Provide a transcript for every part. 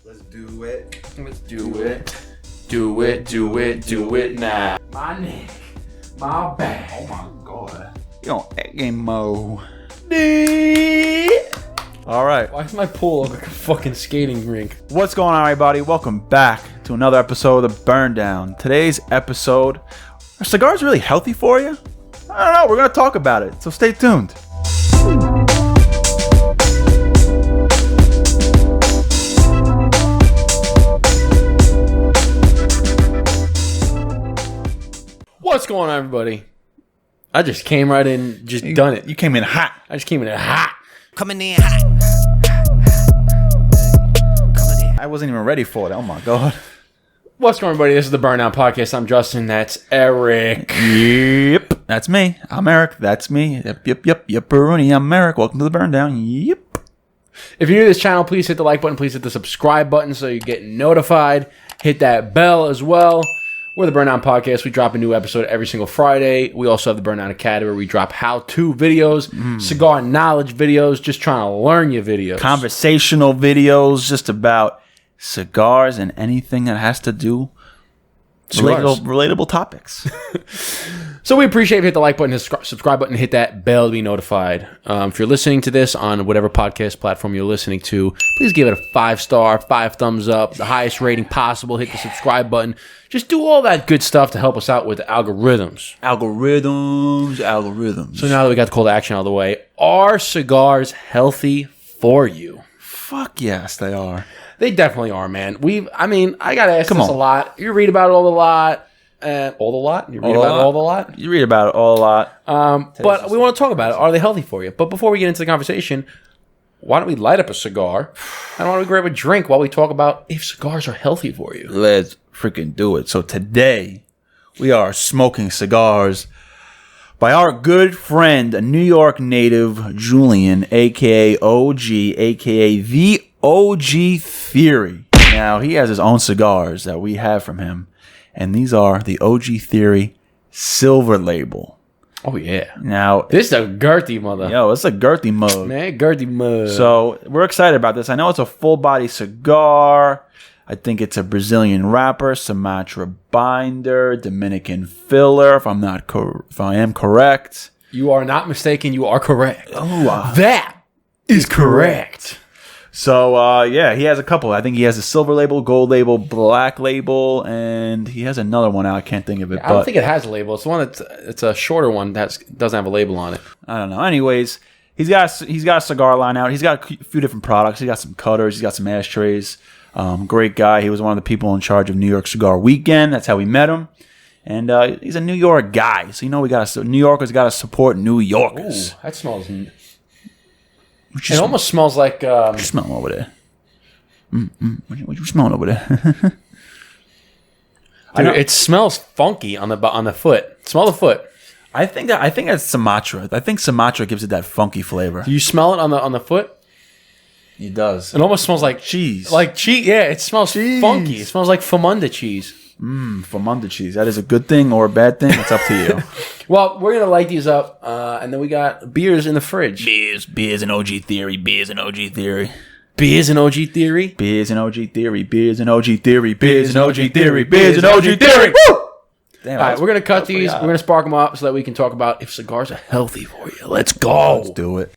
Let's do it. Let's do it. Do it now. My neck. My back. Oh my god. Yo, Mo. All right. Why does my pool look like a fucking skating rink? What's going on, everybody? Welcome back to another episode of the Burn Down. Today's episode, are cigars really healthy for you? I don't know. We're going to talk about it, so stay tuned. What's going on, everybody? I just came right in, done it. You came in hot. I just came in hot. Coming in hot. I wasn't even ready for it. Oh my god. What's going on, everybody? This is the Burn Down Podcast. I'm Justin. That's Eric. Yep. That's me. I'm Eric. That's me. Yep, Rooney. I'm Eric. Welcome to the Burn Down. Yep. If you're new to this channel, please hit the like button. Please hit the subscribe button so you get notified. Hit that bell as well. We're the Burn Down Podcast. We drop a new episode every single Friday. We also have the Burn Down Academy where we drop how-to videos, cigar knowledge videos, just trying to learn your videos. Conversational videos just about cigars and anything that has to do relatable topics. So we appreciate if you hit the like button, hit the subscribe button, hit that bell to be notified. If you're listening to this on whatever podcast platform you're listening to, please give it a 5-star, 5 thumbs up, the highest rating possible. Hit the subscribe button. Just do all that good stuff to help us out with the algorithms. Algorithms. So now that we got the call to action out of the way, are cigars healthy for you? Fuck yes, they are. They definitely are, man. I got to ask this a lot. You read about it all a lot. All the lot? You read about it all the lot? You read about it all a lot. But we want to talk about it. Are they healthy for you? But before we get into the conversation, why don't we light up a cigar? And why don't we grab a drink while we talk about if cigars are healthy for you? Let's freaking do it. So today, we are smoking cigars by our good friend, a New York native, Julian, a.k.a. OG, a.k.a. The OG Theory. Now, he has his own cigars that we have from him. And these are the OG Theory Silver Label. Oh, yeah. Now, this is a girthy mother. Yo, it's a girthy mug. Man, girthy mug. So, we're excited about this. I know it's a full-body cigar. I think it's a Brazilian wrapper, Sumatra binder, Dominican filler, if I am correct. You are not mistaken. You are correct. Oh, that is correct. So, yeah, he has a couple. I think he has a silver label, gold label, black label, and he has another one out. I can't think of it. I don't think it has a label. It's one it's a shorter one that doesn't have a label on it. I don't know. Anyways, he's got a cigar line out. He's got a few different products. He's got some cutters. He's got some ashtrays. Great guy. He was one of the people in charge of New York Cigar Weekend. That's how we met him. And he's a New York guy. So, New Yorkers got to support New Yorkers. Ooh, that smells... It almost smells like... What you smelling over there? What you smelling over there? Dude, it smells funky on the foot. Smell the foot. I think that's Sumatra. I think Sumatra gives it that funky flavor. Do you smell it on the foot? It does. It almost smells like cheese. Like cheese. Yeah, it smells funky. It smells like Famunda cheese. Famunda cheese. That is a good thing or a bad thing. It's up to you. Well, we're going to light these up, and then we got beers in the fridge. Beers and OG Theory. Beers and OG Theory. Beers and OG Theory. Beers and OG Theory. Beers and OG Theory. Beers and OG Theory. Beers and OG Theory. Woo! Damn, all right, we're going to cut these. We're going to spark them up so that we can talk about if cigars are healthy for you. Let's go. Let's do it.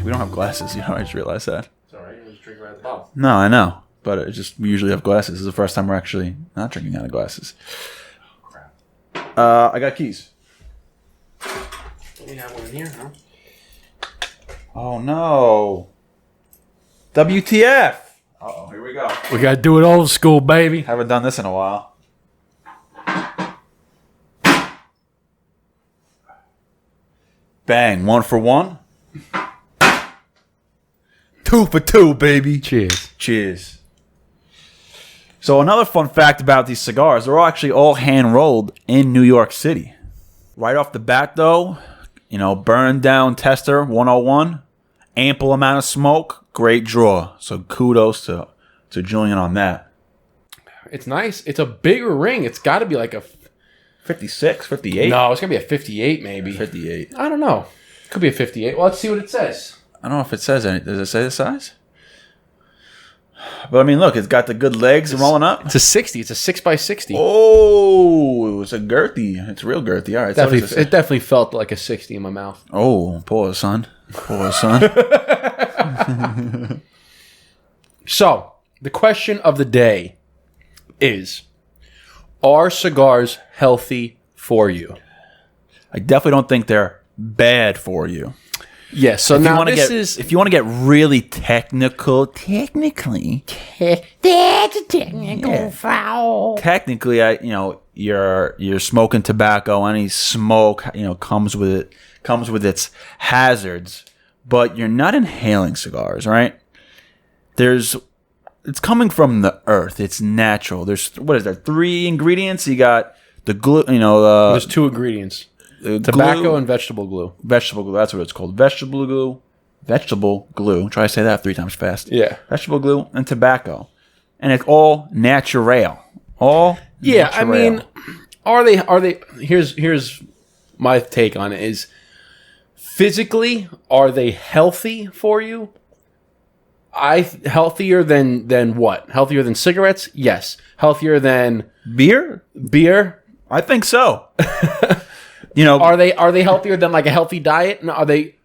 We don't have glasses, I just realized that. It's alright, you just drink right at the bottom. No, I know. But we usually have glasses. This is the first time we're actually not drinking out of glasses. Oh, crap. I got keys. We have one in here, huh? Oh, no. WTF. Uh-oh, here we go. We got to do it old school, baby. Haven't done this in a while. Bang. 1 for 1. 2 for 2, baby. Cheers. Cheers. So another fun fact about these cigars, they're actually all hand-rolled in New York City. Right off the bat, though, burn down tester 101, ample amount of smoke, great draw. So kudos to Julian on that. It's nice. It's a bigger ring. It's got to be like a 56, 58? No, it's gonna be a 58 maybe. 58. I don't know. Could be a 58. Well, let's see what it says. I don't know if it says anything. Does it say the size? But I mean, look, it's got the good legs rolling up. It's a 60. It's a 6x60. Oh, it's a girthy. It's real girthy. All right. It definitely felt like a 60 in my mouth. Oh, poor son. Poor son. So, the question of the day is, are cigars healthy for you? I definitely don't think they're bad for you. Yes. So now if you want to get really technical, That's a technical foul. technically, you're smoking tobacco. Any smoke, comes with its hazards. But you're not inhaling cigars, right? It's coming from the earth. It's natural. There's 3 ingredients. You got the glue. There's 2 ingredients: tobacco glue, and vegetable glue. vegetable glue. That's what it's called. Vegetable glue. Try to say that 3 times fast. Yeah. Vegetable glue and tobacco, and it's all natural. All Yeah. natural. I mean, are they? Here's my take on it: is physically, are they healthy for you? Healthier than what? Healthier than cigarettes? Yes. Healthier than beer. I think so. Are they healthier than like a healthy diet? And are they,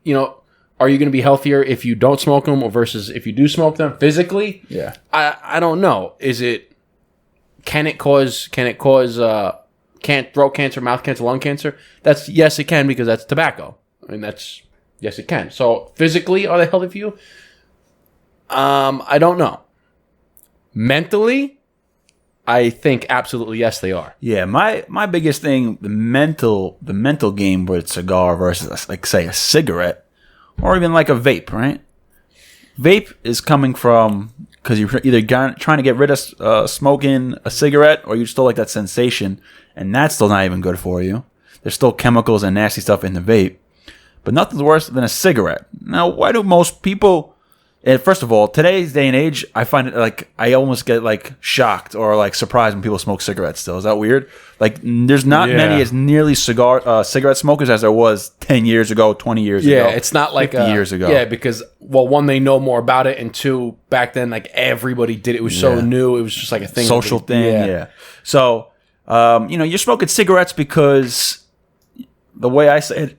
are you going to be healthier if you don't smoke them or versus if you do smoke them physically? Yeah. I don't know. Can it cause throat cancer, mouth cancer, lung cancer? Yes, it can, because that's tobacco. I mean, yes, it can. So physically, are they healthy for you? I don't know. Mentally, I think absolutely yes, they are. Yeah, my biggest thing, the mental game with a cigar versus, like, say, a cigarette, or even like a vape, right? Vape is coming from, because you're either trying to get rid of smoking a cigarette, or you still like that sensation, and that's still not even good for you. There's still chemicals and nasty stuff in the vape, but nothing's worse than a cigarette. Now, why do most people... And first of all, today's day and age, I find it like I almost get like shocked or like surprised when people smoke cigarettes still. Is that weird? Like, there's not many as nearly cigarette smokers as there was 10 years ago, 20 years ago. Yeah, it's not like 50 years ago. Yeah, because, well, one, they know more about it, and 2, back then, like, everybody did it. It was so new. It was just like a thing. Social thing, yeah. So, you're smoking cigarettes because the way I say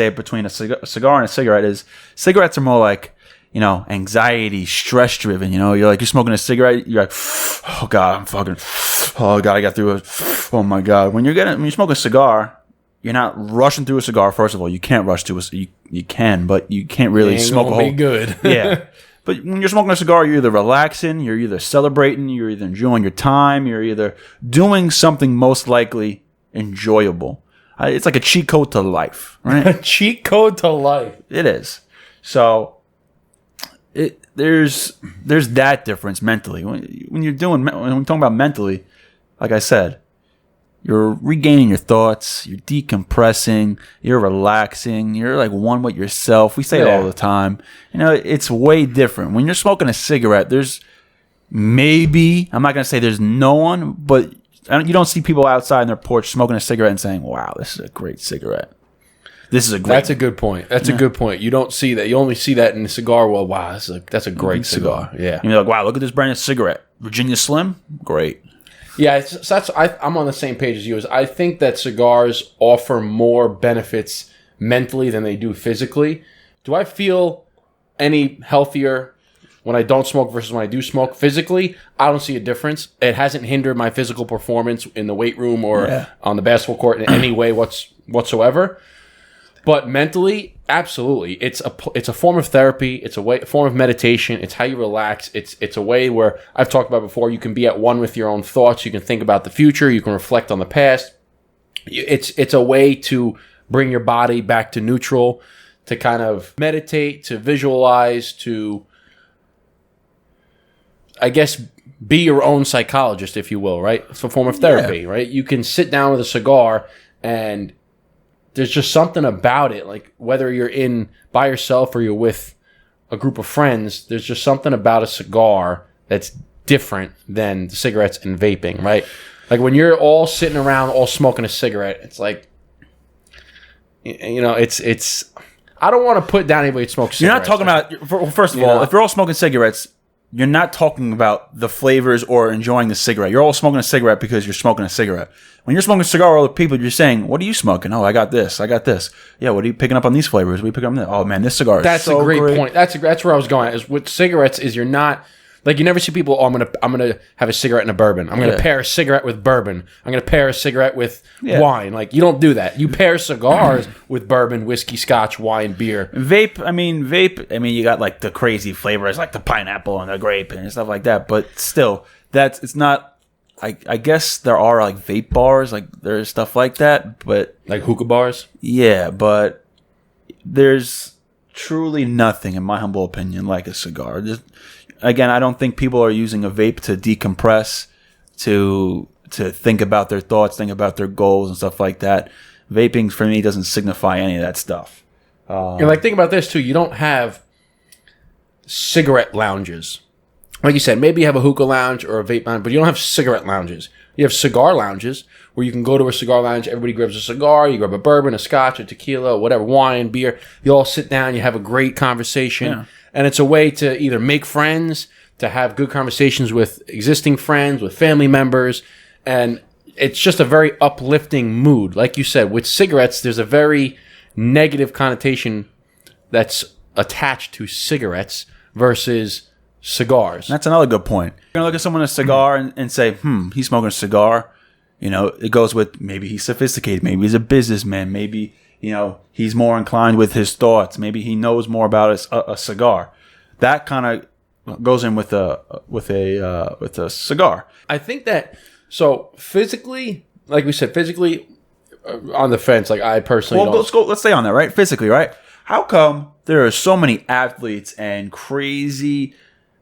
it between a cigar and a cigarette is cigarettes are more like, anxiety, stress driven. You're smoking a cigarette. You're like, oh God, I got through it. Oh my God. When you smoke a cigar, you're not rushing through a cigar. First of all, you can't rush through you can, but you can't really smoke a whole. Be good. Yeah. But when you're smoking a cigar, you're either relaxing, you're either celebrating, you're either enjoying your time, you're either doing something most likely enjoyable. It's like a cheat code to life, right? A cheat code to life. It is. So there's that difference mentally. When we're talking about mentally, like I said, you're regaining your thoughts, you're decompressing, you're relaxing, you're like one with yourself. We say it all the time. It's way different. When you're smoking a cigarette, there's maybe, I'm not going to say there's no one, but you don't see people outside on their porch smoking a cigarette and saying, wow, this is a great cigarette. That's a good point. That's a good point. You don't see that. You only see that in the cigar world. Wow, that's a great cigar. Yeah. You're like, wow, look at this brand new cigarette. Virginia Slim? Great. Yeah, I'm on the same page as you. I think that cigars offer more benefits mentally than they do physically. Do I feel any healthier when I don't smoke versus when I do smoke? Physically, I don't see a difference. It hasn't hindered my physical performance in the weight room or on the basketball court in any way whatsoever. But mentally, absolutely, it's a form of therapy. It's a form of meditation. It's how you relax. It's a way where I've talked about before. You can be at one with your own thoughts. You can think about the future. You can reflect on the past. It's a way to bring your body back to neutral, to kind of meditate, to visualize, to, I guess, be your own psychologist, if you will. Right? It's a form of therapy. Right? You can sit down with a cigar and there's just something about it, like whether you're in by yourself or you're with a group of friends, there's just something about a cigar that's different than cigarettes and vaping, right? Like when you're all sitting around, all smoking a cigarette, it's like, it's. I don't want to put down anybody who smokes cigarettes. You're not talking about. First of all, if you're all smoking cigarettes, you're not talking about the flavors or enjoying the cigarette. You're all smoking a cigarette because you're smoking a cigarette. When you're smoking a cigar with other people, you're saying, "What are you smoking?" "Oh, I got this. I got this." "Yeah, what are you picking up on these flavors? What are you picking up on this?" "Oh man, this cigar is That's so a great great." point. That's where I was going. Is with cigarettes is you're not like you never see people. "Oh, I'm gonna have a cigarette and a bourbon. I'm gonna pair a cigarette with bourbon. I'm gonna pair a cigarette with wine." Like you don't do that. You pair cigars with bourbon, whiskey, scotch, wine, beer. Vape. I mean, you got like the crazy flavors, like the pineapple and the grape and stuff like that. But still, it's not. I guess there are like vape bars, like there's stuff like that, but Like hookah bars. yeah, but there's truly nothing, in my humble opinion, like a cigar. Again, I don't think people are using a vape to decompress, to think about their thoughts, think about their goals and stuff like that. Vaping for me doesn't signify any of that stuff. And like think about this too. You don't have cigarette lounges. Like you said, maybe you have a hookah lounge or a vape lounge, but you don't have cigarette lounges. You have cigar lounges where you can go to a cigar lounge, everybody grabs a cigar, you grab a bourbon, a scotch, a tequila, whatever, wine, beer. You all sit down, you have a great conversation. Yeah. And it's a way to either make friends, to have good conversations with existing friends, with family members. And it's just a very uplifting mood. Like you said, with cigarettes, there's a very negative connotation that's attached to cigarettes versus cigars. That's another good point. You're going to look at someone with a cigar and say, he's smoking a cigar. It goes with maybe he's sophisticated. Maybe he's a businessman. Maybe, he's more inclined with his thoughts. Maybe he knows more about a cigar. That kind of goes in with a cigar. I think that, so physically, like we said, on the fence, like I personally don't. Let's stay on that, right? Physically, right? How come there are so many athletes and crazy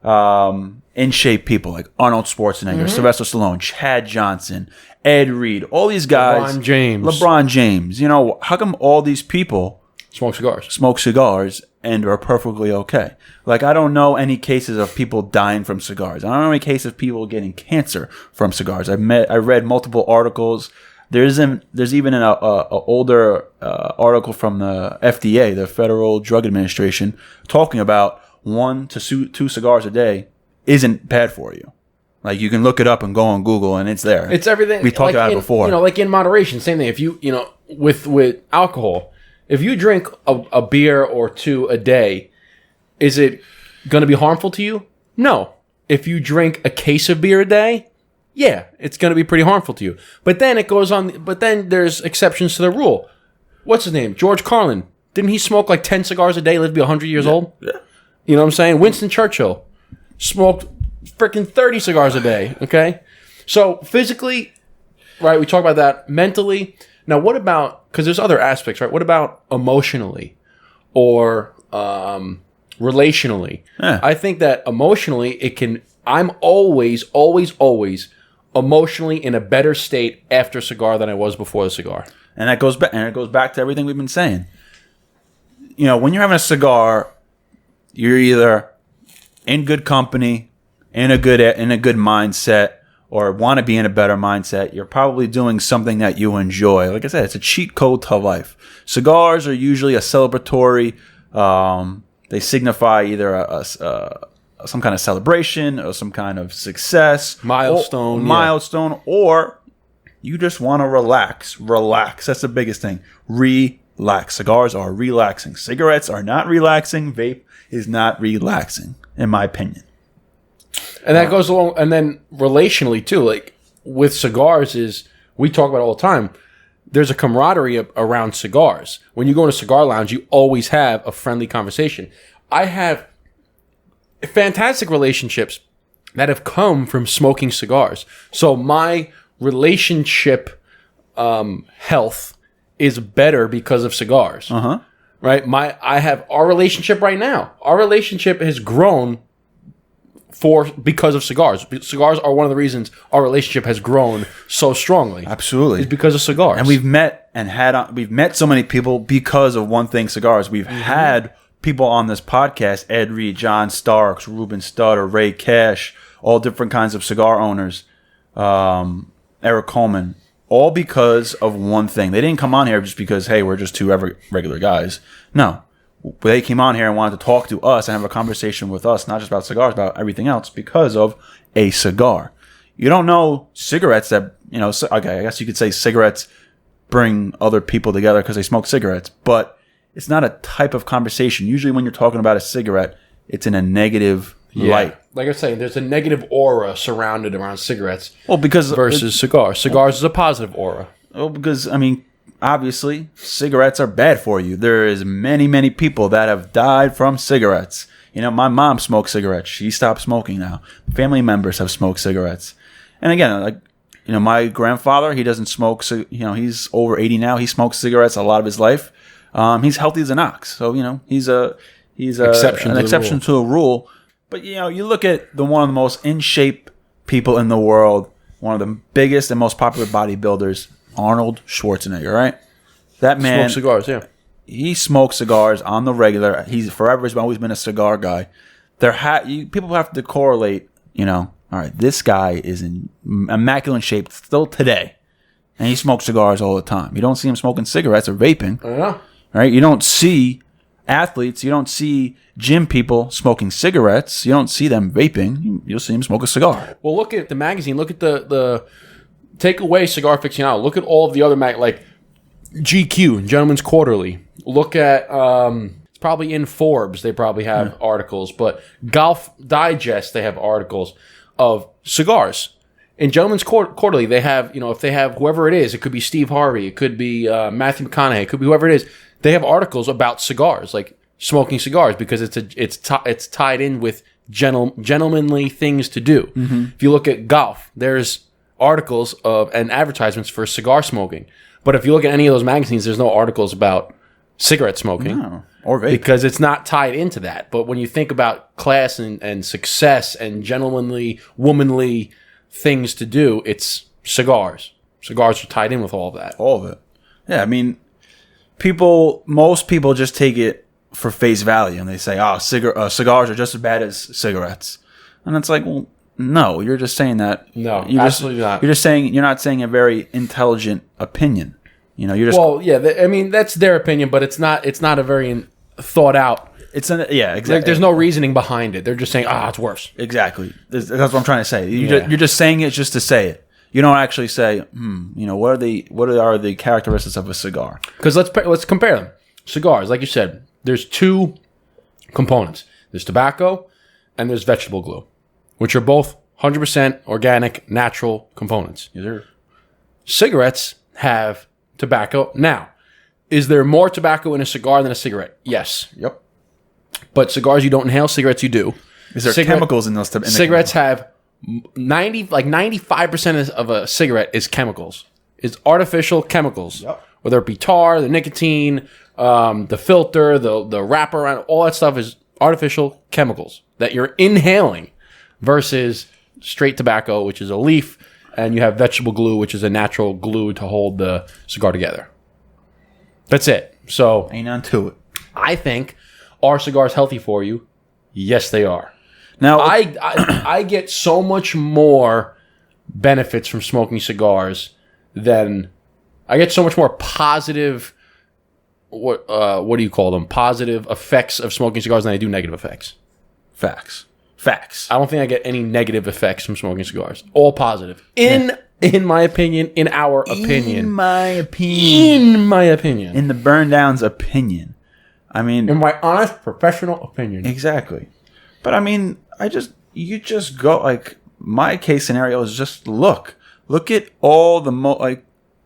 in shape people like Arnold Schwarzenegger, Sylvester Stallone, Chad Johnson, Ed Reed, all these guys, LeBron James. How come all these people smoke cigars and are perfectly okay? Like I don't know any cases of people dying from cigars. I don't know any cases of people getting cancer from cigars. I read multiple articles. There's even an older article from the FDA, the Federal Drug Administration, talking about 1 to 2 cigars a day isn't bad for you. Like you can look it up and go on Google and it's there. It's everything. We talked about it before. Like in moderation, same thing. If you, with alcohol, if you drink a beer or 2 a day, is it going to be harmful to you? No. If you drink a case of beer a day, yeah, it's going to be pretty harmful to you. But then it goes on. But then there's exceptions to the rule. What's his name? George Carlin. Didn't he smoke like 10 cigars a day? Lived to be 100 years old. Yeah. You know what I'm saying? Winston Churchill smoked freaking 30 cigars a day. Okay, so physically, right? We talk about that. Mentally, now what about? Because there's other aspects, right? What about emotionally or relationally? Yeah. I think that emotionally, it can. I'm always emotionally in a better state after a cigar than I was before the cigar. And that goes back. And it goes back to everything we've been saying. When you're having a cigar, you're either in good company, in a good mindset, or want to be in a better mindset. You're probably doing something that you enjoy. Like I said, it's a cheat code to life. Cigars are usually a celebratory. They signify either some kind of celebration or some kind of success, milestone, or you just want to relax. That's the biggest thing. Relax. Cigars are relaxing. Cigarettes are not relaxing. Vape is not relaxing, in my opinion. And that goes along, and then relationally too, like with cigars is, we talk about it all the time, there's a camaraderie around cigars. When you go in a cigar lounge, you always have a friendly conversation. I have fantastic relationships that have come from smoking cigars. So my relationship health is better because of cigars. Right? Our relationship right now. Our relationship has grown because of cigars. Cigars are one of the reasons our relationship has grown so strongly. Absolutely. It's because of cigars. And we've met so many people because of one thing, cigars. We've had people on this podcast, Ed Reed, John Starks, Ruben Studdard, Ray Cash, all different kinds of cigar owners, Eric Coleman, all because of one thing. They didn't come on here just because, hey, we're just two regular guys. No. They came on here and wanted to talk to us and have a conversation with us, not just about cigars, about everything else, because of a cigar. You don't know cigarettes that, okay, I guess you could say cigarettes bring other people together because they smoke cigarettes, but it's not a type of conversation. Usually when you're talking about a cigarette, it's in a negative light. Like I was saying, there's a negative aura surrounded around cigarettes. Well, because versus cigars. Cigars is a positive aura. Well, because, obviously, cigarettes are bad for you. There is many, many people that have died from cigarettes. My mom smoked cigarettes. She stopped smoking now. Family members have smoked cigarettes. And again, my grandfather, he doesn't smoke. So, he's over 80 now. He smokes cigarettes a lot of his life. He's healthy as an ox. So, he's an exception to a rule. But, you look at one of the most in shape people in the world, one of the biggest and most popular bodybuilders, Arnold Schwarzenegger, right? That man smokes cigars, yeah. He smokes cigars on the regular. He's always been a cigar guy. People have to correlate, all right, this guy is in immaculate shape still today. And he smokes cigars all the time. You don't see him smoking cigarettes or vaping. I know. Right? You don't see athletes, you don't see gym people smoking cigarettes. You don't see them vaping. You'll see them smoke a cigar. Well, look at the magazine. Look at the take away Cigar Aficionado. Look at all of the other like GQ, Gentleman's Quarterly. Look at it's probably in Forbes. They probably have articles, but Golf Digest they have articles of cigars. In Gentleman's Quarterly, they have if they have whoever it is, it could be Steve Harvey, it could be Matthew McConaughey, it could be whoever it is. They have articles about cigars, like smoking cigars, because it's tied in with gentlemanly things to do. Mm-hmm. If you look at Golf, there's articles and advertisements for cigar smoking. But if you look at any of those magazines, there's no articles about cigarette smoking. No. Or vape. Because it's not tied into that. But when you think about class and success and gentlemanly, womanly things to do, it's cigars. Cigars are tied in with all of that. All of it. Yeah, most people just take it for face value and they say, cigars are just as bad as cigarettes. And it's like, well, no, you're just saying that. No, absolutely not. You're not saying a very intelligent opinion. You're just. Well, yeah, that's their opinion, but it's not a very thought out. Exactly. Like, there's no reasoning behind it. They're just saying, it's worse. Exactly. That's what I'm trying to say. You're just saying it just to say it. You don't actually say, what are the characteristics of a cigar? Because let's compare them. Cigars, like you said, there's two components. There's tobacco and there's vegetable glue, which are both 100% organic, natural components. Yes, sir. Cigarettes have tobacco. Now, is there more tobacco in a cigar than a cigarette? Yes. Yep. But cigars you don't inhale, cigarettes you do. Is there chemicals in those? Cigarettes have 95% of a cigarette is chemicals. It's artificial chemicals. Yep. Whether it be tar, the nicotine, the filter, the wrapper around, all that stuff is artificial chemicals that you're inhaling versus straight tobacco, which is a leaf, and you have vegetable glue, which is a natural glue to hold the cigar together. That's it. So ain't none to it. I think, are cigars healthy for you? Yes, they are. Now I get so much more benefits from smoking cigars than I get so much more positive. What do you call them? Positive effects of smoking cigars than I do negative effects. Facts. I don't think I get any negative effects from smoking cigars. All positive. In my opinion, in our opinion. In my opinion. In my opinion. In the burn down's opinion. In my honest professional opinion. Exactly. But you just go, like, my case scenario is just look at all the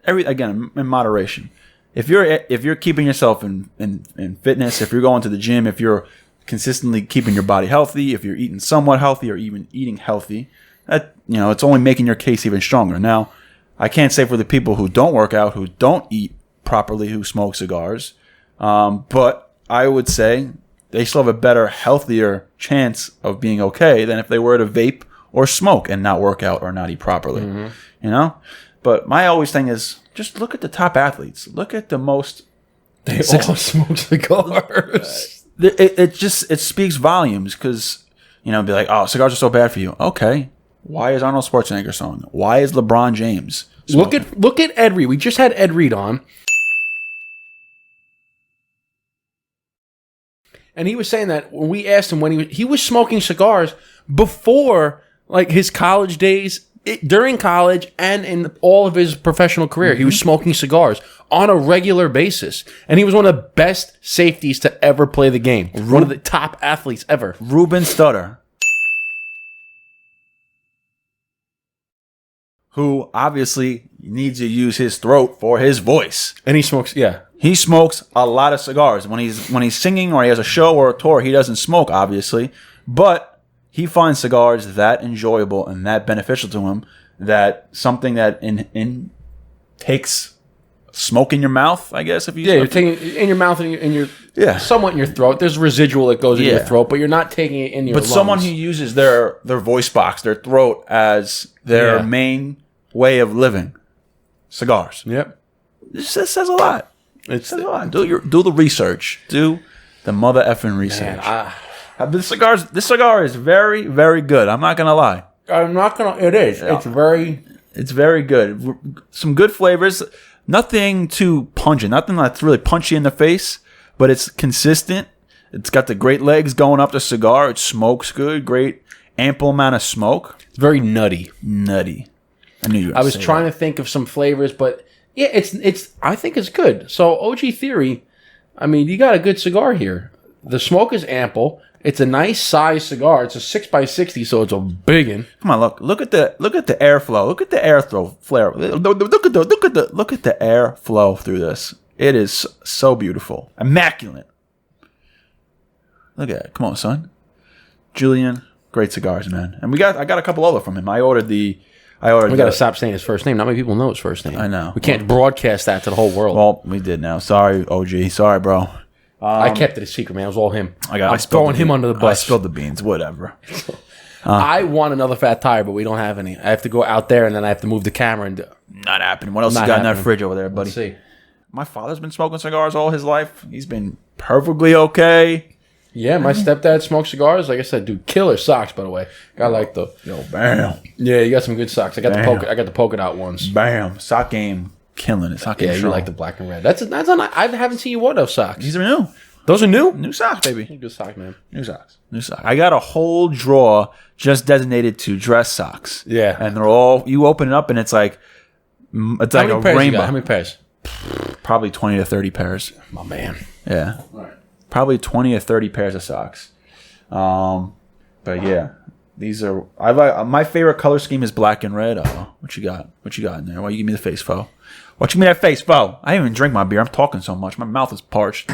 again, in moderation. If you're keeping yourself in fitness, if you're going to the gym, if you're consistently keeping your body healthy, if you're eating somewhat healthy or even eating healthy, that it's only making your case even stronger. Now, I can't say for the people who don't work out, who don't eat properly, who smoke cigars, but I would say they still have a better, healthier chance of being okay than if they were to vape or smoke and not work out or not eat properly. Mm-hmm. But my always thing is just look at the top athletes. Look at the most. They all smoke cigars. It speaks volumes because be like, cigars are so bad for you. Okay, Why is Arnold Schwarzenegger song? Why is LeBron James smoking? Look at Ed Reed. We just had Ed Reed on. And he was saying that when we asked him when he was smoking cigars before like his college days, during college and in all of his professional career. He was smoking cigars on a regular basis. And he was one of the best safeties to ever play the game. One of the top athletes ever. Ruben Studdard, who obviously needs to use his throat for his voice. And he smokes, yeah. He smokes a lot of cigars. When he's singing or he has a show or a tour, he doesn't smoke, obviously. But he finds cigars that enjoyable and that beneficial to him, that something that takes smoke in your mouth, I guess. If you you're taking it in your mouth and in your somewhat in your throat. There's residual that goes in your throat, but you're not taking it in your lungs. But someone who uses their voice box, their throat, as their main way of living, cigars. Yep. This says a lot. It says a lot. Do the research. Do the mother effing research. Man, This cigar is very, very good. I'm not gonna lie. It is. Yeah. It's very good. Some good flavors. Nothing too pungent. Nothing that's really punchy in the face, but it's consistent. It's got the great legs going up the cigar. It smokes good. Great ample amount of smoke. It's very nutty. Nutty. I knew you were I was trying to think of some flavors, but yeah, it's. I think it's good. So OG Theory, I mean, you got a good cigar here. The smoke is ample. It's a nice size cigar. It's a 6x60, so it's a big one. Come on, look at the airflow. Look at the airflow flare. Look at the airflow through this. It is so beautiful, immaculate. Look at it. Come on, son. Julian, great cigars, man. And I got a couple other from him. We gotta stop saying his first name. Not many people know his first name. I know. We can't broadcast that to the whole world. Well, we did now. Sorry, OG. Sorry, bro. I kept it a secret, man. It was all him. I'm throwing him under the bus. I spilled the beans. Whatever. I want another fat tire, but we don't have any. I have to go out there, and then I have to move the camera. And Not happening. What else you got in that fridge over there, buddy? Let's see. My father's been smoking cigars all his life. He's been perfectly okay. Yeah, my stepdad smokes cigars. Like I said, dude, killer socks, by the way. Got like the bam. Yeah, you got some good socks. I got the polka dot ones. Bam. Sock game killing it. Sock game. Yeah, you like the black and red. That's I haven't seen you wear those socks. These are new. Those are new? New socks, baby. Good socks, man. New socks. I got a whole drawer just designated to dress socks. Yeah. And they're all, you open it up and it's like a rainbow. How many pairs? Probably 20 to 30 pairs. My man. Yeah. Right. Probably 20 to 30 pairs of socks. But yeah, these are, my favorite color scheme is black and red. What you got? What you got in there? Why you give me the face, fo? Why you give me that face, fo? I didn't even drink my beer. I'm talking so much. My mouth is parched.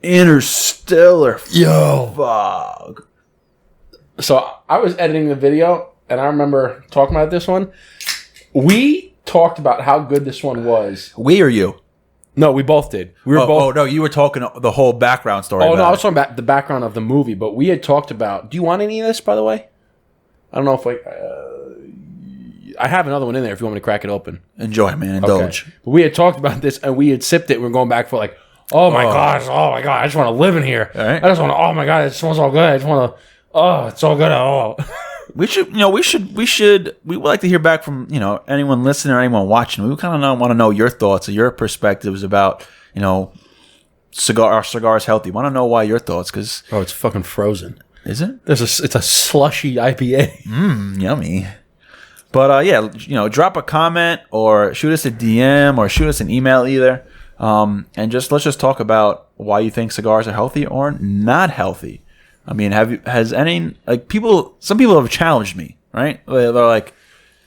Interstellar. Yo. Fuck. So I was editing the video, and I remember talking about this one. We talked about how good this one was. We or you? No, we both did. We were both. Oh, no, you were talking the whole background story. Oh, no, I was talking about the background of the movie, but we had talked about... Do you want any of this, by the way? I don't know if I have another one in there if you want me to crack it open. Enjoy, man. Indulge. Okay. But we had talked about this, and we had sipped it. We were going back for like... Oh my god! I just want to live in here. All right. I just want to. Oh my god! It smells so good. I just want to. Oh, it's so good. Oh. We would like to hear back from anyone listening or anyone watching. We kind of want to know your thoughts or your perspectives about our cigars healthy. Want to know why your thoughts? Because it's fucking frozen. Is it? It's a slushy IPA. Yummy. But drop a comment or shoot us a DM or shoot us an email either. And let's just talk about why you think cigars are healthy or not healthy. I mean, some people have challenged me, right? They're like,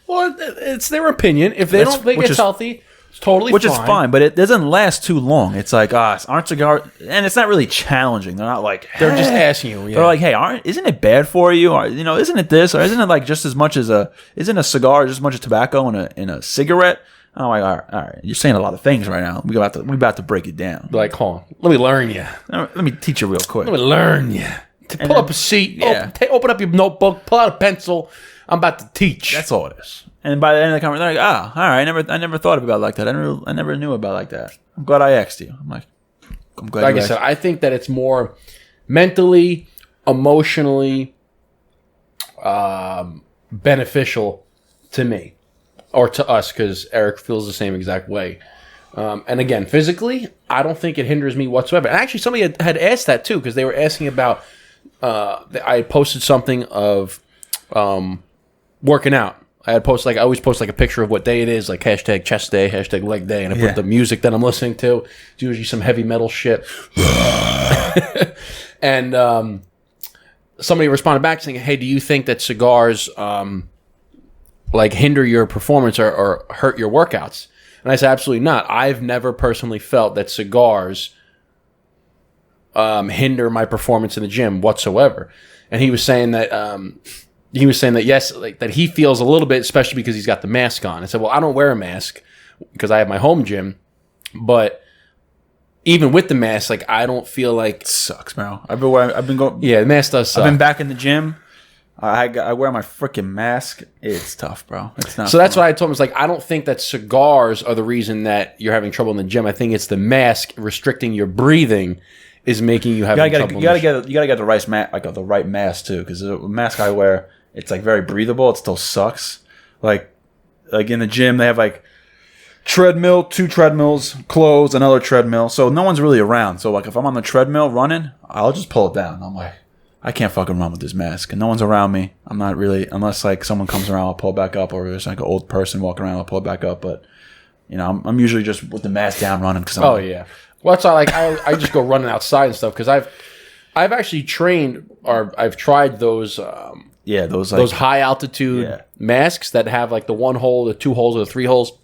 well, it's their opinion. If they don't think it's healthy, it's totally fine. Which is fine, but it doesn't last too long. It's like, aren't cigars, and it's not really challenging. They're not like, they're just asking you. Yeah. They're like, hey, isn't it bad for you? Or, isn't it this? Or isn't it like just as much as isn't a cigar just as much as tobacco in a cigarette? I'm like, all right, you're saying a lot of things right now. We about to break it down. Like, hold on, let me learn you. Let me teach you real quick. Let me learn you. Pull up a seat. Yeah. Open up your notebook. Pull out a pencil. I'm about to teach. That's all it is. And by the end of the conversation, they're like, all right, I never thought about it like that. I never knew about it like that. I'm glad I asked you. I'm glad. Like I said, I think that it's more mentally, emotionally beneficial to me or to us, because Eric feels the same exact way. And again, physically, I don't think it hinders me whatsoever. And actually, somebody had asked that too, because they were asking about. I posted something of working out. I always post like a picture of what day it is, like hashtag chest day, hashtag leg day, and I put the music that I'm listening to. It's usually some heavy metal shit. And somebody responded back saying, "Hey, do you think that cigars like hinder your performance or hurt your workouts?" And I said, absolutely not. I've never personally felt that cigars hinder my performance in the gym whatsoever. And he was saying that yes, like that he feels a little bit, especially because he's got the mask on. I said, well, I don't wear a mask because I have my home gym, but even with the mask, like I don't feel like It sucks, bro. I've been going. Yeah, the mask does suck. I've been back in the gym. I wear my freaking mask. It's tough, bro. It's not. So that's why I told him, it's like, I don't think that cigars are the reason that you're having trouble in the gym. I think it's the mask restricting your breathing is making you have trouble. You gotta get the right mask too, because the mask I wear, it's like very breathable. It still sucks. Like in the gym, they have like treadmill, 2 treadmills, clothes, another treadmill. So no one's really around. So like if I'm on the treadmill running, I'll just pull it down. I'm like, I can't fucking run with this mask, and no one's around me. I'm not really, unless like someone comes around, I'll pull it back up, or there's like an old person walking around, I'll pull it back up. But you know, I'm usually just with the mask down running. Oh yeah, well that's why I just go running outside and stuff, because I've actually trained, or I've tried those those high altitude masks that have like the 1 hole, the 2 holes, or the 3 holes,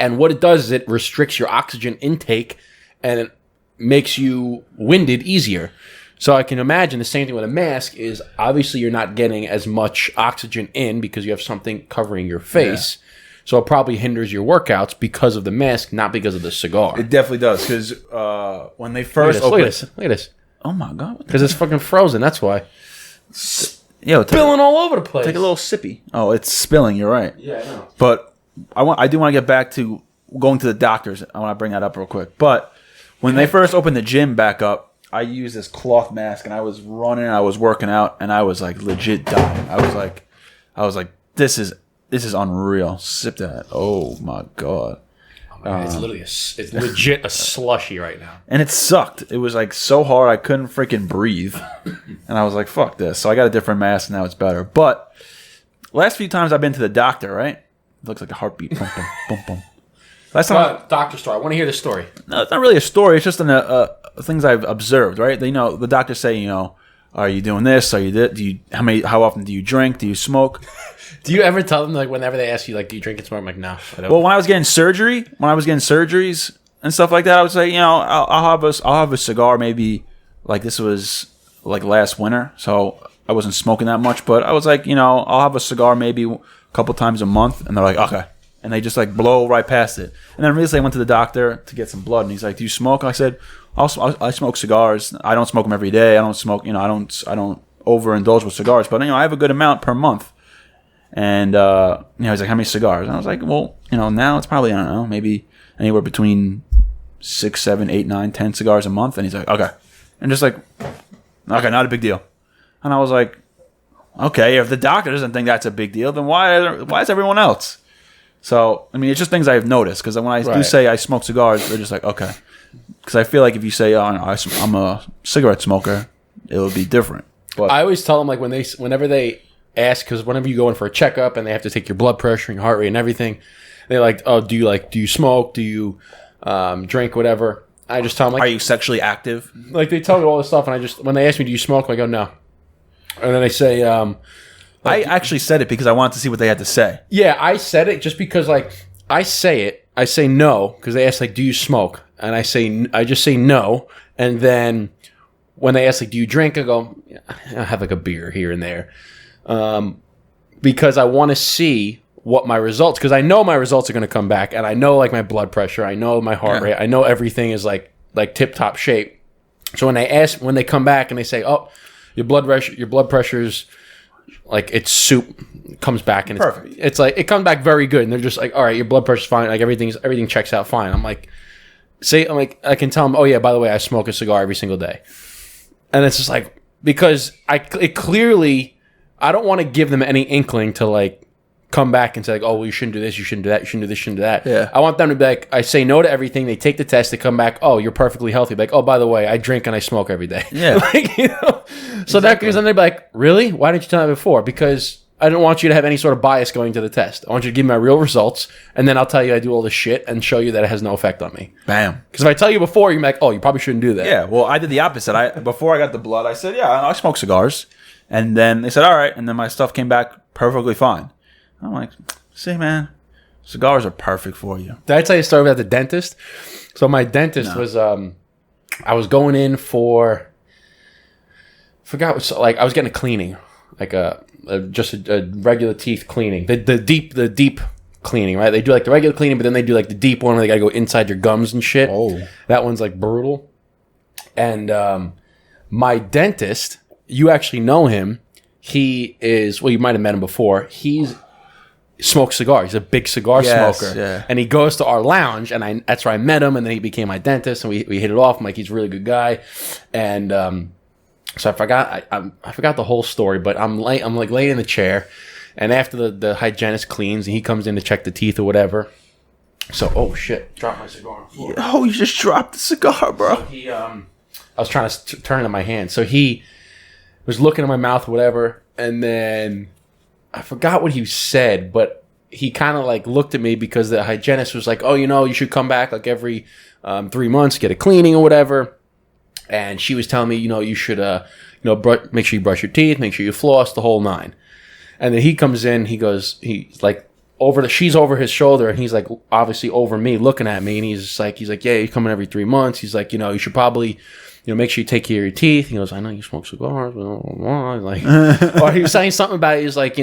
and what it does is it restricts your oxygen intake and it makes you winded easier. So I can imagine the same thing with a mask is obviously you're not getting as much oxygen in because you have something covering your face. Yeah. So it probably hinders your workouts because of the mask, not because of the cigar. It definitely does, because when they first look at this. Oh my God. Because it's fucking frozen, that's why. Yo, spilling all over the place. Take a little sippy. Oh, it's spilling, you're right. Yeah, I know. But I do want to get back to going to the doctors. I want to bring that up real quick. But when they first opened the gym back up, I used this cloth mask, and I was running, I was working out, and I was like legit dying. I was like, this is unreal. Sip that. Oh my God. Oh my God. It's literally it's legit a slushy right now. And it sucked. It was like so hard I couldn't freaking breathe. And I was like, fuck this. So I got a different mask, and now it's better. But last few times I've been to the doctor, right? It looks like a heartbeat. Boom, boom, boom, boom. Last time doctor story. I want to hear the story. No, it's not really a story. It's just things I've observed, right? The doctors say, are you doing this? Are you that? How often do you drink? Do you smoke? Do you ever tell them, like, whenever they ask you, like, do you drink and smoke? I'm like, no. I don't. Well, when I was getting surgeries and stuff like that, I would say, I'll have a cigar maybe, like this was like last winter, so I wasn't smoking that much, but I was like, I'll have a cigar maybe a couple times a month, and they're like, okay. And they just like blow right past it. And then recently I went to the doctor to get some blood, and he's like, "Do you smoke?" I said, "I smoke cigars. I don't smoke them every day. I don't smoke. I don't overindulge with cigars, but I have a good amount per month." And he's like, "How many cigars?" And I was like, "Well, now it's probably, I don't know, maybe anywhere between 6, 7, 8, 9, 10 cigars a month." And he's like, "Okay," and just like, "Okay, not a big deal." And I was like, "Okay, if the doctor doesn't think that's a big deal, then why is everyone else?" So, it's just things I've noticed, because when I do say I smoke cigars, they're just like, okay. Because I feel like if you say, I'm a cigarette smoker, it'll be different. But I always tell them, like, whenever they ask, because whenever you go in for a checkup and they have to take your blood pressure and your heart rate and everything, they're like, oh, do you smoke? Do you drink, whatever? I just tell them, like, are you sexually active? Like, they tell me all this stuff, and when they ask me, do you smoke? I go, no. And then they say, I actually said it because I wanted to see what they had to say. Yeah, I said it just because, like, I say no, because they ask, like, do you smoke? And I just say no. And then when they ask, like, do you drink? I go, I have like a beer here and there. Because I want to see what my results, because I know my results are going to come back, and I know, like, my blood pressure, I know my heart rate, I know everything is like tip-top shape. So when they come back and they say, oh, your blood pressure's like it's soup, comes back and perfect. It's like it comes back very good, and they're just like, all right, your blood pressure's fine, like everything checks out fine. I'm like, I can tell them, oh yeah, by the way, I smoke a cigar every single day, and it's just like, because I I don't want to give them any inkling to like come back and say like, oh, well, you shouldn't do this, you shouldn't do that, you shouldn't do this, you shouldn't do that. Yeah. I want them to be like, I say no to everything. They take the test, they come back, oh, you're perfectly healthy. Like, oh, by the way, I drink and I smoke every day. Yeah. Like, you know? So that goes, and they'd be like, really? Why didn't you tell me before? Because I don't want you to have any sort of bias going to the test. I want you to give me my real results, and then I'll tell you I do all this shit and show you that it has no effect on me. Bam. Because if I tell you before, you're like, oh, you probably shouldn't do that. Yeah, well, I did the opposite. Before I got the blood, I said, yeah, I smoke cigars. And then they said, all right. And then my stuff came back perfectly fine. I'm like, see, man, cigars are perfect for you. Did I tell you a story about the dentist? So my dentist was, I was going in for, forgot what, like I was getting a cleaning, like just a regular teeth cleaning, the deep cleaning, right? They do like the regular cleaning, but then they do like the deep one where they gotta go inside your gums and shit. Oh, that one's like brutal. And my dentist, you actually know him. He is, well, you might have met him before. He's smokes cigars. He's a big cigar smoker. Yeah. And he goes to our lounge, and that's where I met him, and then he became my dentist, and we hit it off. I'm like, he's a really good guy. And so I forgot the whole story, but I'm like laying in the chair, and after the hygienist cleans, and he comes in to check the teeth or whatever. So, oh shit, dropped my cigar on the floor. Oh, you just dropped the cigar, bro. So he, I was trying to turn it in my hand. So he was looking in my mouth or whatever, and then I forgot what he said, but he kind of like looked at me because the hygienist was like, oh, you know, you should come back like every 3 months, get a cleaning or whatever. And she was telling me, you know, you should, make sure you brush your teeth, make sure you floss, the whole nine. And then he comes in, he's like she's over his shoulder, and he's like obviously over me looking at me, and he's like, yeah, you come in every 3 months. He's like, you know, you should probably, make sure you take care of your teeth. He goes, I know you smoke cigars, blah, blah, blah. Like, or he was saying something about it. He's like,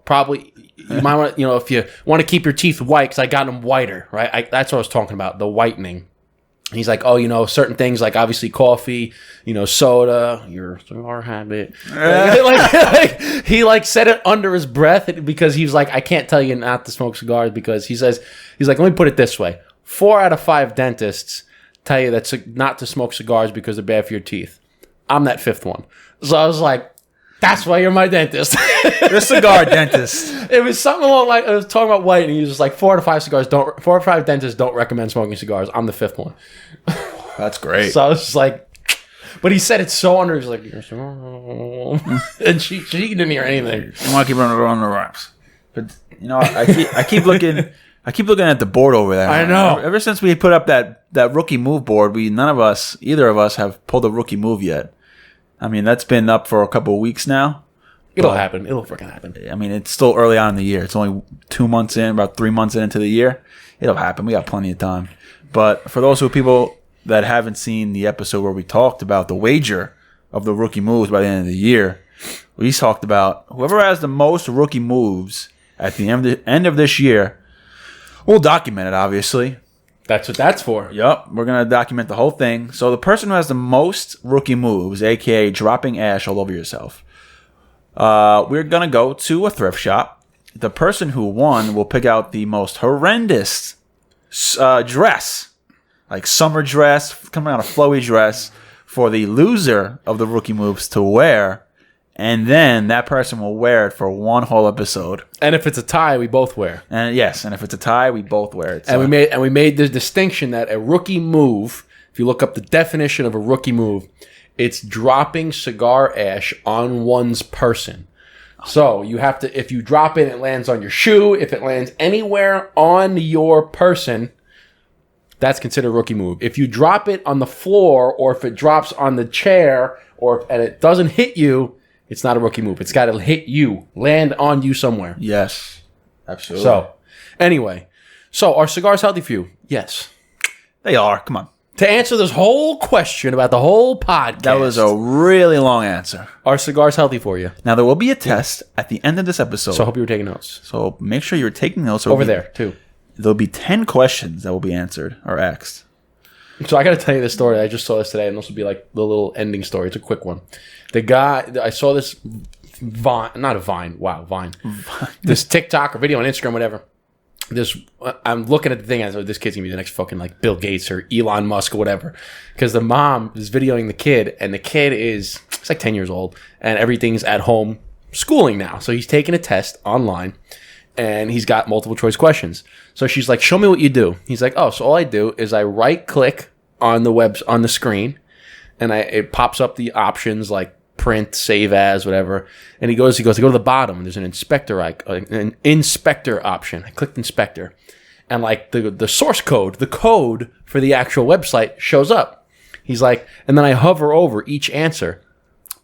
probably you might want, if you want to keep your teeth white, because I got them whiter, right? That's what I was talking about, the whitening. He's like, oh, certain things like obviously coffee, soda, your cigar habit. He like said it under his breath because he was like, I can't tell you not to smoke cigars, because he's like, let me put it this way: 4 out of 5 dentists tell you that's not to smoke cigars because they're bad for your teeth. I'm that 5th one. So I was like, that's why you're my dentist. You're a cigar dentist. It was something along like, I was talking about white, and he was just like, 4 out of 5 dentists don't recommend smoking cigars. I'm the 5th one. That's great. So I was just like, but he said it so under, he's like, and she didn't hear anything. I want to keep it on the wraps. But, I keep looking at the board over there. I know. Ever since we put up that rookie move board, either of us have pulled a rookie move yet. I mean, that's been up for a couple of weeks now. It'll happen. It'll freaking happen. I mean, it's still early on in the year. It's only 2 months in, about 3 months into the year. It'll happen. We got plenty of time. But for those people that haven't seen the episode where we talked about the wager of the rookie moves by the end of the year, we talked about whoever has the most rookie moves at the end of this year, we'll document it, obviously. That's what that's for. Yep, we're going to document the whole thing. So the person who has the most rookie moves, a.k.a. dropping ash all over yourself, we're going to go to a thrift shop. The person who won will pick out the most horrendous dress, like summer dress, coming out a flowy dress, for the loser of the rookie moves to wear. And then that person will wear it for one whole episode. And if it's a tie, we both wear. And yes, and if it's a tie, we both wear it. So. And we made the distinction that a rookie move, if you look up the definition of a rookie move, it's dropping cigar ash on one's person. So you have to, if you drop it lands on your shoe. If it lands anywhere on your person, that's considered a rookie move. If you drop it on the floor, or if it drops on the chair, and it doesn't hit you, it's not a rookie move. It's got to hit you, land on you somewhere. Yes, absolutely. So, anyway, are cigars healthy for you? Yes. They are. Come on. To answer this whole question about the whole podcast. That was a really long answer. Are cigars healthy for you? Now, there will be a test at the end of this episode. So I hope you were taking notes. So make sure you're taking notes. Over there, too. There'll be 10 questions that will be answered or asked. So I got to tell you this story. I just saw this today, and this will be like the little ending story. It's a quick one. The guy, I saw this Vine. This TikTok or video on Instagram, whatever. I'm looking at the thing, and I was, this kid's gonna be the next fucking like Bill Gates or Elon Musk or whatever. Because the mom is videoing the kid, and the kid is like 10 years old, and everything's at home schooling now. So he's taking a test online, and he's got multiple choice questions. So she's like, show me what you do. He's like, oh, so all I do is I right click on the screen, and it pops up the options like print, save as, whatever. And he goes, I go to the bottom, and there's an inspector option. I clicked inspector, and like the source code, the code for the actual website shows up. He's like, and then I hover over each answer,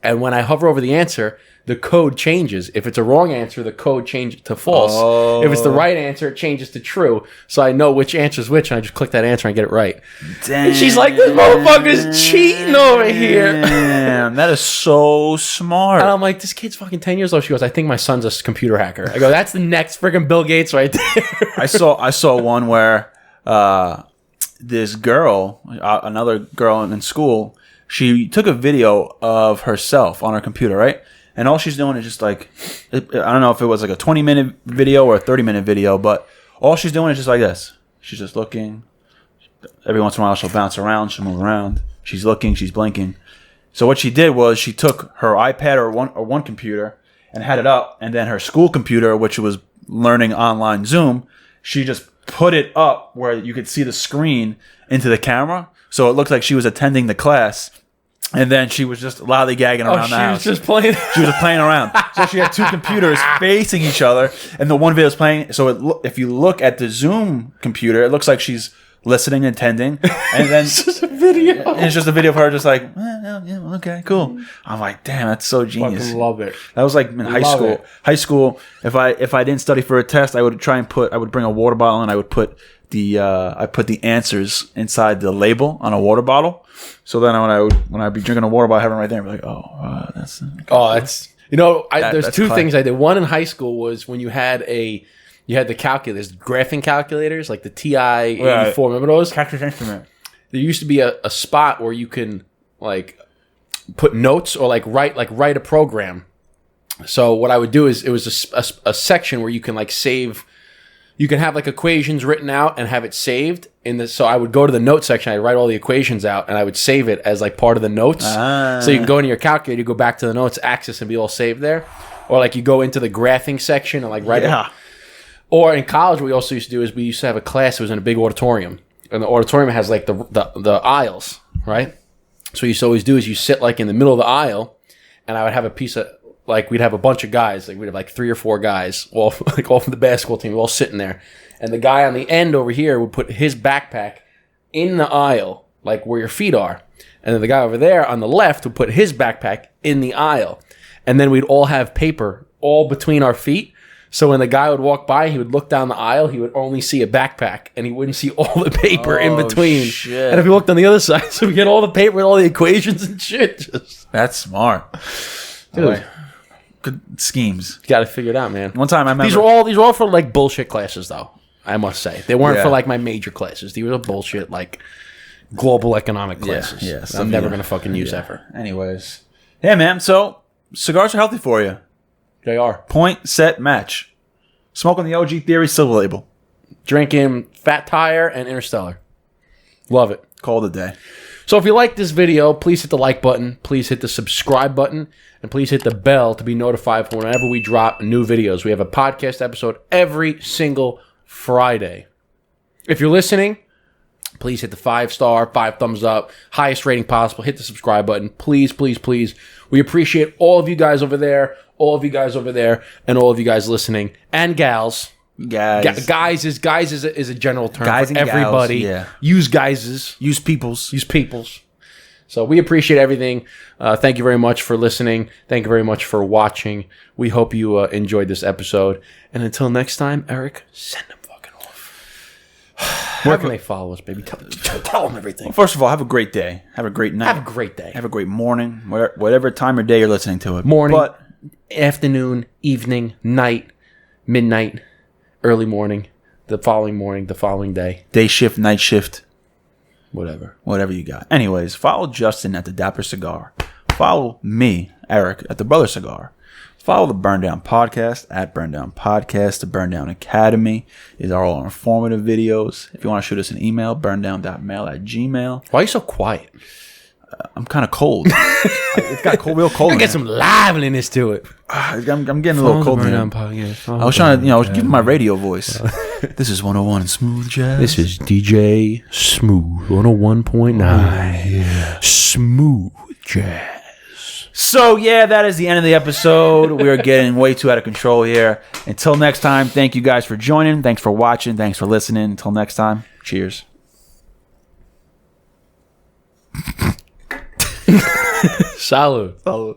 and when I hover over the answer, the code changes. If it's a wrong answer, the code changes to false. Oh. If it's the right answer, it changes to true. So I know which answer is which, and I just click that answer and get it right. Damn. And she's like, this motherfucker's cheating over here. Damn, that is so smart. And I'm like, this kid's fucking 10 years old. She goes, I think my son's a computer hacker. I go, that's the next freaking Bill Gates right there. I saw one where this girl, another girl in school, she took a video of herself on her computer, right? And all she's doing is just like, I don't know if it was like a 20-minute video or a 30-minute video, but all she's doing is just like this. She's just looking. Every once in a while, she'll bounce around. She'll move around. She's looking. She's blinking. So what she did was she took her iPad or one computer and had it up, and then her school computer, which was learning online Zoom, she just put it up where you could see the screen into the camera. So it looked like she was attending the class. And then she was just loudly gagging around the house. She was just playing. She was just playing around. So she had two computers facing each other, and the one video is playing. So if you look at the Zoom computer, it looks like she's listening and attending. And then it's just a video. And it's just a video of her just like, yeah, okay, cool. I'm like, damn, that's so genius. Fucking love it. That was like in high school. It. High school, if I didn't study for a test, I would I would bring a water bottle, and I would put the answers inside the label on a water bottle. So then when I'd be drinking a water bottle, I have it right there, I'd be like, that's there's two things I did. One in high school was when you had the calculators, graphing calculators, like the TI-84. Right. Remember those? Texas Instrument. There used to be a spot where you can like put notes or like write a program. So what I would do is it was a section where you can like save. You can have like equations written out and have it saved so I would go to the note section, I'd write all the equations out, and I would save it as like part of the notes. So you can go into your calculator, you go back to the notes axis and be all saved there. Or like you go into the graphing section and like write it. Or in college, what we also used to do is we used to have a class that was in a big auditorium. And the auditorium has like the aisles, right? So what you used to always do is you sit like in the middle of the aisle, and I would have a piece of, like we'd have a bunch of guys, like we'd have like 3 or 4 guys, all from the basketball team, all sitting there. And the guy on the end over here would put his backpack in the aisle, like where your feet are. And then the guy over there on the left would put his backpack in the aisle. And then we'd all have paper all between our feet. So when the guy would walk by, he would look down the aisle, he would only see a backpack, and he wouldn't see all the paper in between. Shit. And if he looked on the other side, so we get all the paper with all the equations and shit. That's smart. Dude. Good schemes. You got to figure it out, man. One time I remember... These are all for like bullshit classes, though, I must say. They weren't for like my major classes. These were bullshit like global economic classes. Yeah, I'm never going to fucking use ever. Anyways. Yeah, man. So cigars are healthy for you. They are. Point, set, match. Smoking the OG Theory Silver Label. Drinking Fat Tire and Interstellar. Love it. Call it a day. So if you like this video, please hit the like button. Please hit the subscribe button. And please hit the bell to be notified for whenever we drop new videos. We have a podcast episode every single Friday. If you're listening, please hit the 5-star, 5 thumbs up, highest rating possible. Hit the subscribe button. Please, please, please. We appreciate all of you guys over there, and all of you guys listening, and gals. Guys is a general term guys for everybody. Gals, yeah. Use guyses. Use peoples. So we appreciate everything. Thank you very much for listening. Thank you very much for watching. We hope you enjoyed this episode. And until next time, Eric, send them fucking off. Where can they follow us, baby? Tell them everything. Well, first of all, have a great day. Have a great night. Have a great day. Have a great morning. Whatever time or day you're listening to it. Morning, afternoon, evening, night, midnight, early morning, the following day. Day shift, night shift. Whatever you got. Anyways, follow Justin at the Dapper Cigar. Follow me, Eric, at the Brother Cigar. Follow the Burndown Podcast at Burndown Podcast. The Burndown Academy is all our informative videos. If you want to shoot us an email, burndown.mail@gmail.com. Why are you so quiet? I'm kind of cold. It got real cold. I in get here. some liveliness to it. I'm getting a little cold. in here. I was trying to, I was giving my radio voice. This is 101 Smooth Jazz. This is DJ Smooth 101.9. Smooth Jazz. So, yeah, that is the end of the episode. We are getting way too out of control here. Until next time, thank you guys for joining. Thanks for watching. Thanks for listening. Until next time, cheers. Salud. Salud.